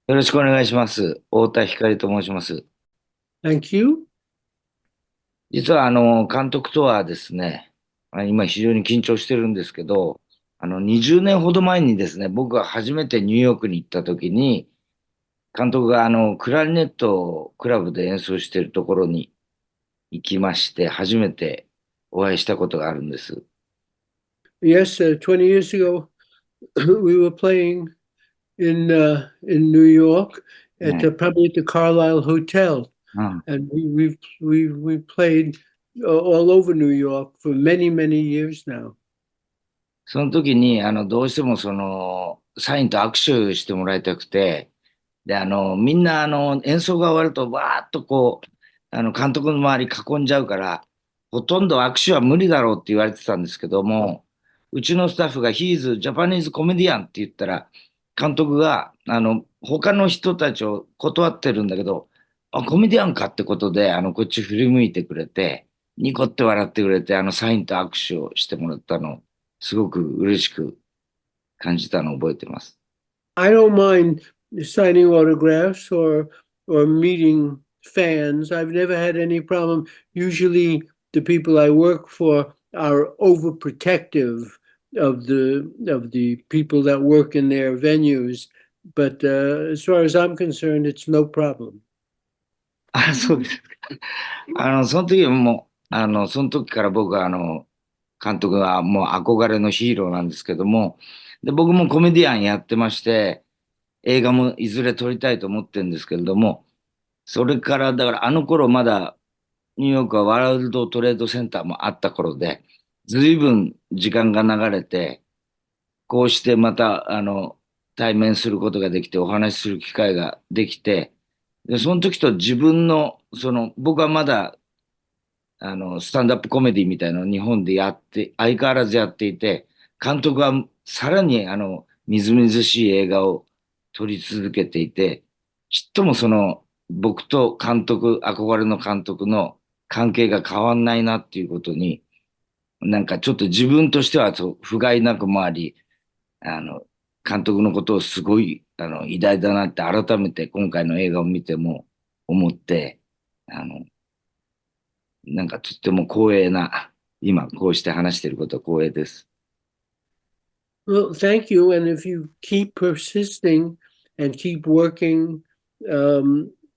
よろしくお願いします。太田光と申します。Thank you. 実は、監督とはですね、今非常に緊張してるんですけど、20年ほど前にですね、僕が初めてニューヨークに行った時に、監督がクラリネットをクラブで演奏しているところに行きまして、初めてお会いしたことがあるんです。Yes, 20 years ago, we were playing in New York atね。probably at the Carlisle Hotel, うん。and we played all over New York for many many years now. その時に、どうしてもサインと握手してもらいたくて、で、みんな、演奏が終わると、わーっと監督の周り囲んじゃうから、ほとんど握手は無理だろうって言われてたんですけども、うちのスタッフが、He's Japanese Comedian って言ったら、監督が、他の人たちを断ってるんだけど、あ、コメディアンかってことで、こっち振り向いてくれて、ニコって笑ってくれて、サインと握手をしてもらったの、すごく嬉しく感じたのを覚えてます。I don't mind signing autographs or meeting fans. I've never had any problem. Usually, the people I work for are overprotective of the people that work in their venues. But as far as I'm concerned, it's no problem. あ、そうです。その時も、その時から僕は、監督がもう憧れのヒーローなんですけども、で、僕もコメディアンやってまして、映画もいずれ撮りたいと思ってるんですけれども、それから、だからあの頃まだ、ニューヨークはワールドトレードセンターもあった頃で、ずいぶん時間が流れて、こうしてまた、対面することができて、お話しする機会ができて、で、その時と自分の、僕はまだスタンダップコメディみたいなのを日本でやって、相変わらずやっていて、監督はさらにみずみずしい映画を撮り続けていて、ちっとも僕と監督、憧れの監督の関係が変わんないなっていうことに、なんかちょっと自分としては不甲斐なくもあり、あの、監督のことをすごい、偉大だなって改めて今回の映画を見ても思って、あの、なんかとっても光栄な、今こうして話していることは光栄です。Well, thank you. And if you keep persisting and keep working,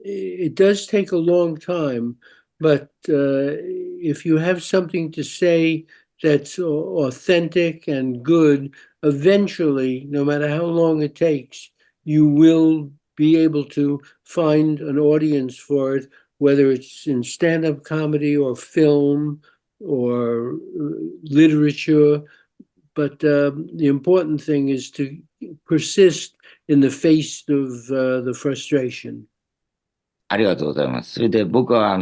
it does take a long time. But if you have something to say that's authentic and good, eventually, no matter how long it takes, you will be able to find an audience for it, whether it's in stand up comedy or film or literature. But the important thing is to persist in the face of the frustration. ありがとうございます。それで僕は、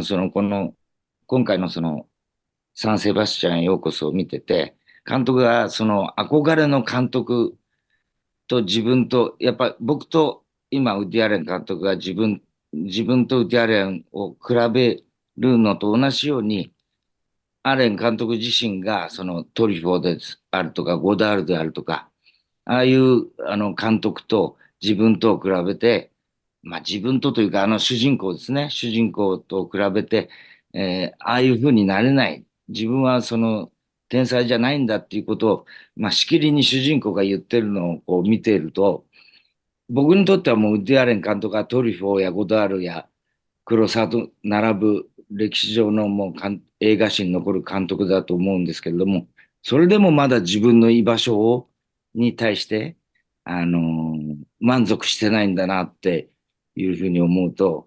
今回のサンセバスチャンへようこそを見てて、監督が憧れの監督と自分と、やっぱ僕と今ウディアレン監督が自分とウディアレンを比べるのと同じように、アレン監督自身がトリフォーであるとか、ゴダールであるとか、ああいう監督と自分とを比べて、まあ自分とというか主人公ですね。主人公と比べて、ああいう風になれない。自分は天才じゃないんだっていうことを、まあしきりに主人公が言ってるのをこう見ていると、僕にとってはもうウッディ・アレン監督がトリフォーやゴダールや黒沢と並ぶ歴史上のもう映画史に残る監督だと思うんですけれども、それでもまだ自分の居場所に対して、満足してないんだなっていうふうに思うと、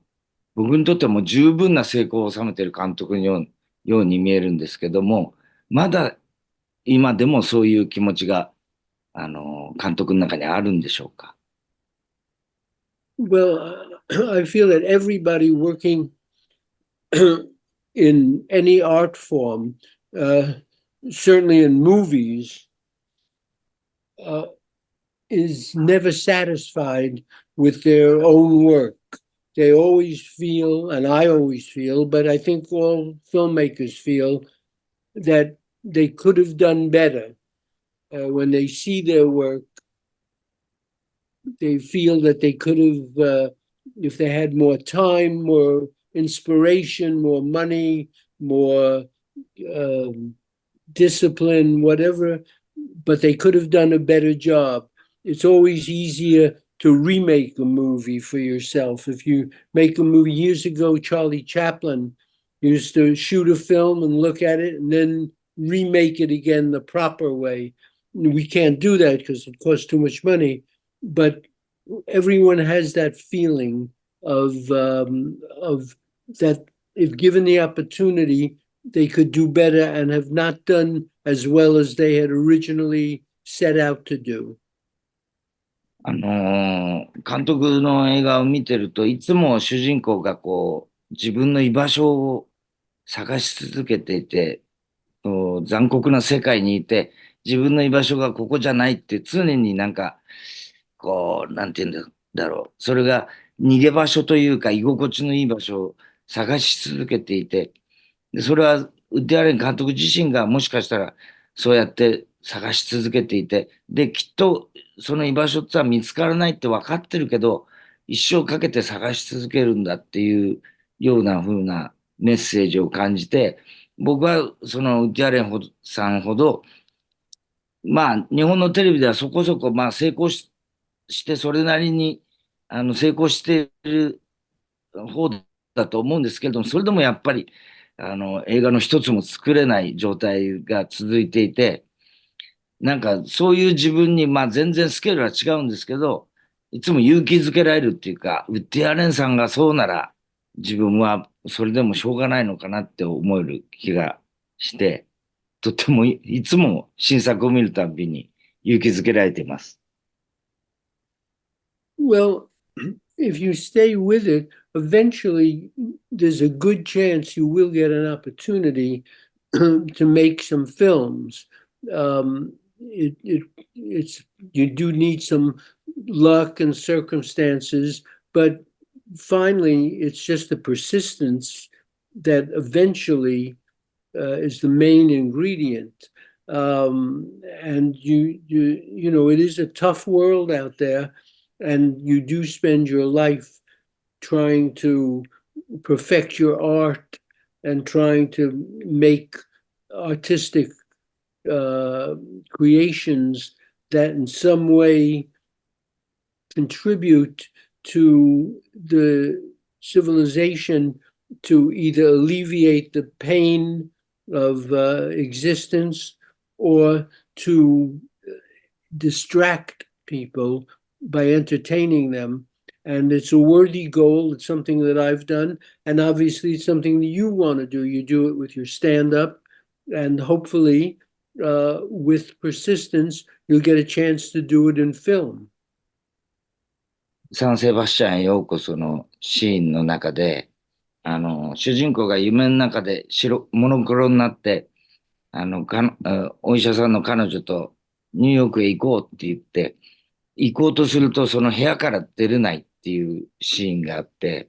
僕にとってはもう十分な成功を収めている監督のように見えるんですけども、まだ今でもそういう気持ちが、監督の中にあるんでしょうか。Well, I feel that everybody working in any art form, uh, certainly in movies, uh, is never satisfied with their own work. They always feel, and I always feel, but I think all filmmakers feel that they could have done better when they see their work. they feel that they could have, if they had more time, more inspiration, more money, more discipline, whatever, but they could have done a better job. It's always easier to remake a movie for yourself. If you make a movie, years ago, Charlie Chaplin used to shoot a film and look at it and then remake it again the proper way. We can't do that because it costs too much money, but everyone has that feeling of that if given the opportunity, they could do better and have not done as well as they had originally set out to do. 監督の映画を見てると、いつも主人公がこう、自分の居場所を探し続けていて、残酷な世界にいて、自分の居場所がここじゃないって常になんか、こう、なんて言うんだろう。それが逃げ場所というか、居心地のいい場所を探し続けていて、でそれはウッディ・アレン監督自身がもしかしたらそうやって探し続けていて、で、きっとその居場所ってのは見つからないって分かってるけど、一生かけて探し続けるんだっていうような風なメッセージを感じて、僕はそのウッディ・アレンさんほど、まあ日本のテレビではそこそこまあ成功してそれなりに成功している方だと思うんですけれども、それでもやっぱり映画の一つも作れない状態が続いていて、なんかそういう自分に、まあ全然スケールは違うんですけど、いつも勇気づけられるっていうか、ウッディ・アレンさんがそうなら自分はそれでもしょうがないのかなって思える気がして、とてもいつも新作を見るたびに勇気づけられています。Well, if you stay with it, eventually there's a good chance you will get an opportunity to make some films. It's you do need some luck and circumstances, but finally, it's just the persistence that eventually is the main ingredient. And you know, it is a tough world out there, and you do spend your life trying to perfect your art and trying to make artistic creations that in some way contribute to the civilization to either alleviate the pain of existence or to distract people by entertaining them. And it's a worthy goal. It's something that I've done. And obviously, it's something that you want to do. You do it with your stand up. And hopefully, with persistence, you'll get a chance to do it in film. サンセバスチャンへようこそのシーンの中で、主人公が夢の中でモノクロになって、お医者さんの彼女とニューヨークへ行こうって言って、行こうとするとその部屋から出れないっていうシーンがあって、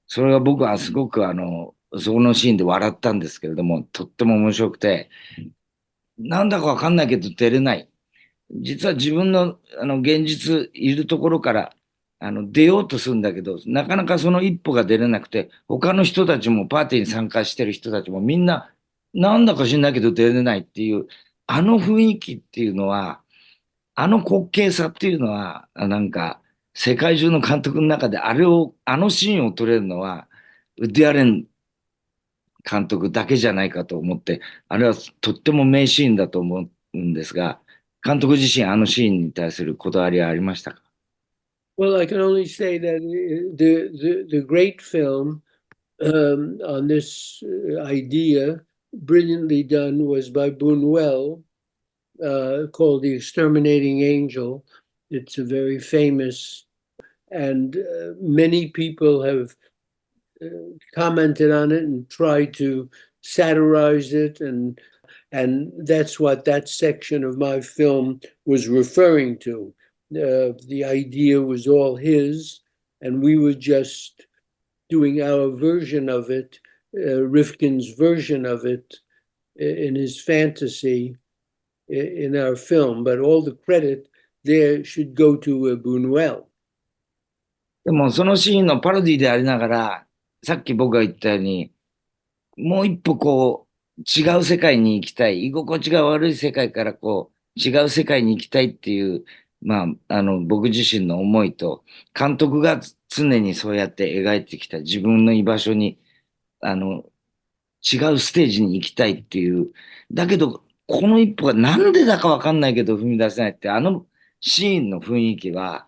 それが僕はすごくそのシーンで笑ったんですけれども、とっても面白くて、なんだかわかんないけど出れない。実は自分の現実いるところから出ようとするんだけど、なかなかその一歩が出れなくて、他の人たちもパーティーに参加してる人たちもみんな、なんだか知んないけど出れないっていう、あの雰囲気っていうのは、あの滑稽さっていうのは、なんか、世界中の監督の中であのシーンを撮れるのは、ウッディ・アレン監督だけじゃないかと思って、あれはとっても名シーンだと思うんですが、監督自身あのシーンに対するこだわりはありましたか？ Well, I can only say that the great film on this idea, brilliantly done, was by Buñuel, called The Exterminating Angel. It's a very famous, and many people have commented on it and tried to satirize it, and that's what that section of my film was referring to. The idea was all his, and we were just doing our version of it, Rifkin's version of it, in his fantasy in our film. But all the credit there should go to Buñuel. でもそのシーンのパロディでありながら、さっき僕が言ったように、もう一歩こう、違う世界に行きたい。居心地が悪い世界からこう、違う世界に行きたいっていう、まあ、僕自身の思いと、監督が常にそうやって描いてきた自分の居場所に、あの、違うステージに行きたいっていう。だけど、この一歩がなんでだかわかんないけど踏み出せないって、あのシーンの雰囲気は、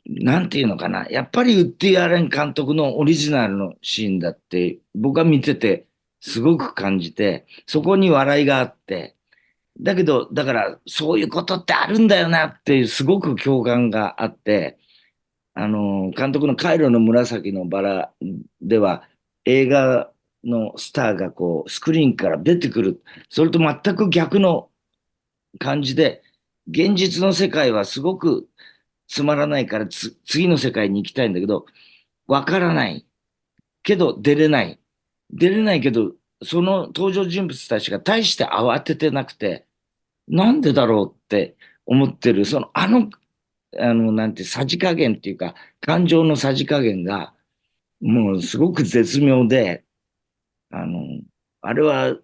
なんていうのかな。やっぱりウッディ・アレン監督のオリジナルのシーンだって、僕は見ててすごく感じて、そこに笑いがあって、だけど、だからそういうことってあるんだよなっていうすごく共感があって、監督のカイロの紫のバラでは映画のスターがこうスクリーンから出てくる。それと全く逆の感じで、現実の世界はすごくつまらないから次の世界に行きたいんだけど、わからない。けど出れない。出れないけど、その登場人物たちが大して慌ててなくて、なんでだろうって思ってる、なんて、さじ加減っていうか、感情のさじ加減が、もうすごく絶妙で、あの、あれは、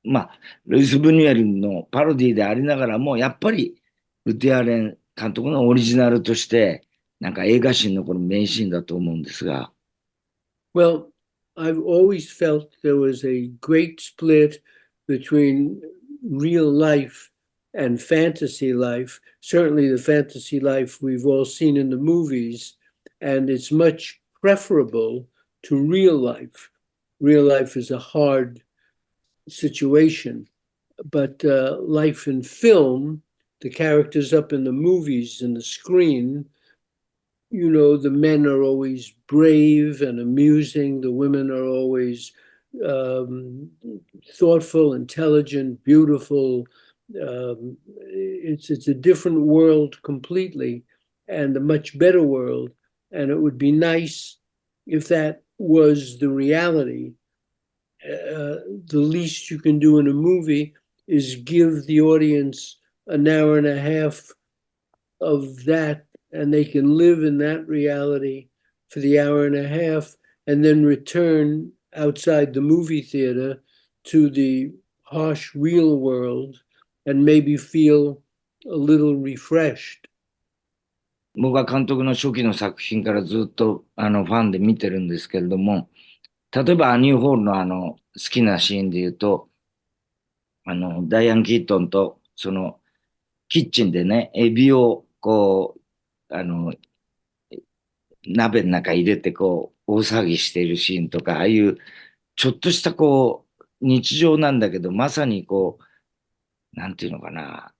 まあ、ルイス・ブニュエルのパロディでありながらも、やっぱり、ウッディ・アレン監督のオリジナルとして、なんか映画史に残る名シーンだと思うんですが、Well, I've always felt there was a great split between real life and fantasy life. Certainly, the fantasy life we've all seen in the movies, and it's much preferable to real life. Real life is a hard situation, but life in film, the characters up in the movies and the screen, the men are always brave and amusing. The women are always um, thoughtful, intelligent, beautiful. It's a different world completely, and a much better world. And it would be nice if that was the reality. The least you can do in a movie is give the audience an hour and a half of that, and they can live in that reality for the hour and a half and then return outside the movie theater to the harsh real world and maybe feel a little refreshed. 僕は監督の初期の作品からずっとファンで見てるんですけれども、例えばアニューホールの好きなシーンで言うと、ダイアン・キートンとそのキッチンでね、エビをこう、鍋の中入れてこう、大騒ぎしているシーンとか、ああいうちょっとしたこう、日常なんだけど、まさにこう、なんていうのかな、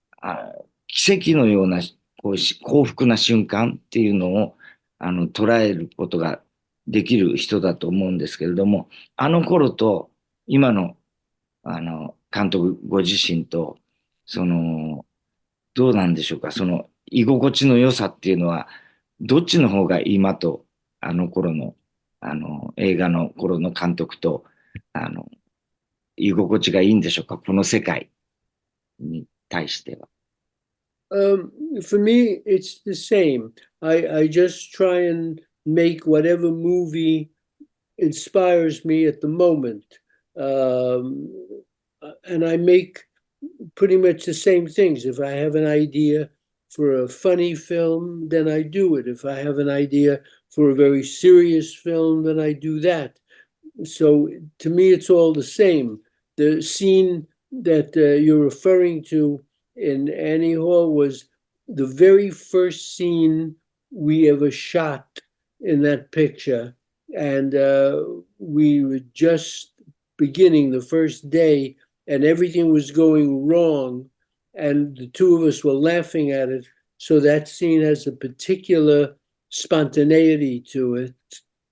奇跡のようなこう幸福な瞬間っていうのを捉えることができる人だと思うんですけれども、あの頃と今の監督ご自身と、その、どうなんでしょうか、その居心地の良さっていうのは、どっちの方が今とあの頃の、映画の頃の監督と、あの、居心地がいいんでしょうか、この世界に対しては。For me, it's the same. I just try and make whatever movie inspires me at the moment. Um, and I make pretty much the same things. If I have an idea for a funny film, then I do it. If I have an idea for a very serious film, then I do that. So to me, it's all the same. The scene that you're referring to in Annie Hall was the very first scene we ever shot in that picture. And we were just beginning the first day, and everything was going wrong. And the two of us were laughing at it. So that scene has a particular spontaneity to it,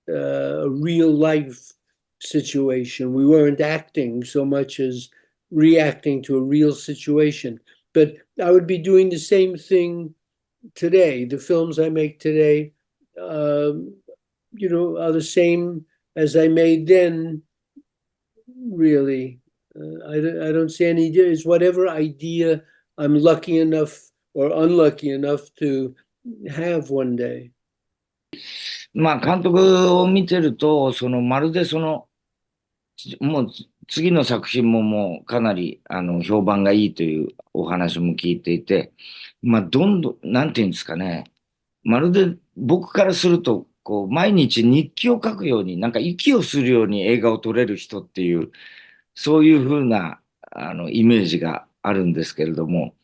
a real life situation. We weren't acting so much as reacting to a real situation. But I would be doing the same thing today. The films I make today, are the same as I made then, really. I don't see any. It's whatever idea I'm lucky enough or unlucky enough to have one day. まあ、監督を見てると、まるでもう次の作品ももうかなり、評判がいいというお話も聞いていて、まあ、どんどん、なんていうんですかね。まるで僕からすると、こう、毎日日記を書くように、なんか息をするように映画を撮れる人っていう、そういうふうな、イメージがあるんですけれども、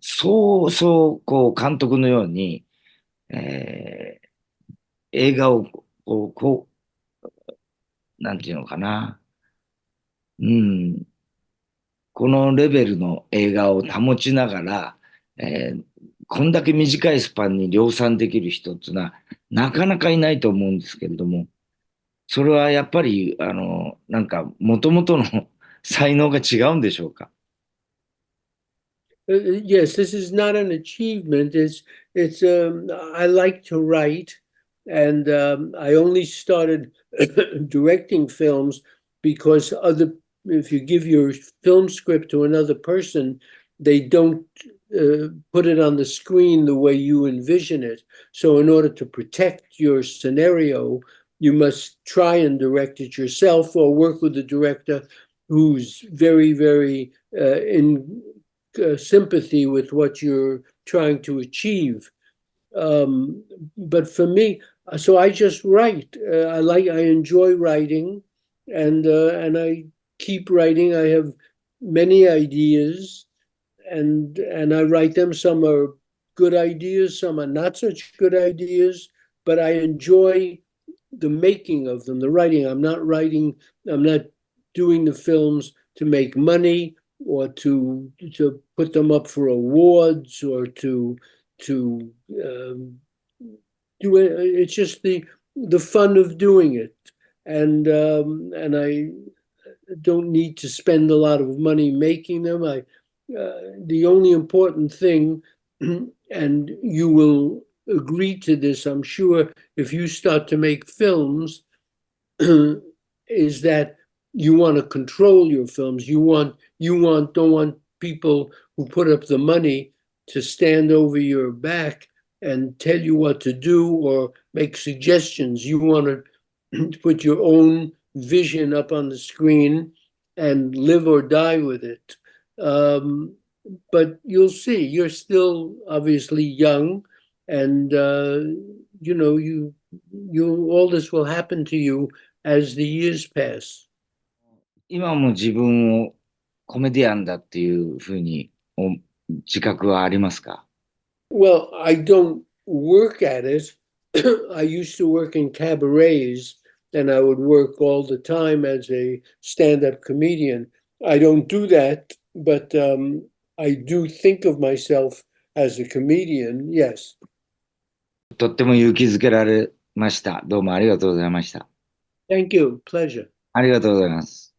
そうそう、こう、監督のように、えー映画を、なんていうのかな。うん、このレベルの映画を保ちながら、こんだけ短いスパンに量産できる人っていうのは、なかなかいないと思うんですけれども、それはやっぱり、なんか、もともとの才能が違うんでしょうか。Yes, this is not an achievement. It's I like to write, and I only started directing films because other if you give your film script to another person, they don't put it on the screen the way you envision it. So, in order to protect your scenario, you must try and direct it yourself or work with a director who's very, very in sympathy with what you're trying to achieve. But for me, so I just write. I enjoy writing, and I keep writing. I have many ideas, and I write them. Some are good ideas, some are not such good ideas. But I enjoy the making of them, the writing. I'm not writing. I'm not doing the films to make money or to put them up for awards or to do it. It's just the fun of doing it, and I don't need to spend a lot of money making them. The only important thing, and you will agree to this, I'm sure, if you start to make films, is that you want to control your films. Don't want people who put up the money to stand over your back and tell you what to do or make suggestions. You want to put your own vision up on the screen and live or die with it. But you'll see, you're still obviously young, and you all this will happen to you as the years pass. 今も自分をコメディアンだっていうふうに自覚はありますか？ Well, I don't work at it. I used to work in cabarets, and I would work all the time as a stand-up comedian. I don't do that, but I do think of myself as a comedian. Yes. とっても勇気づけられました。どうもありがとうございました。Thank you. Pleasure. ありがとうございます。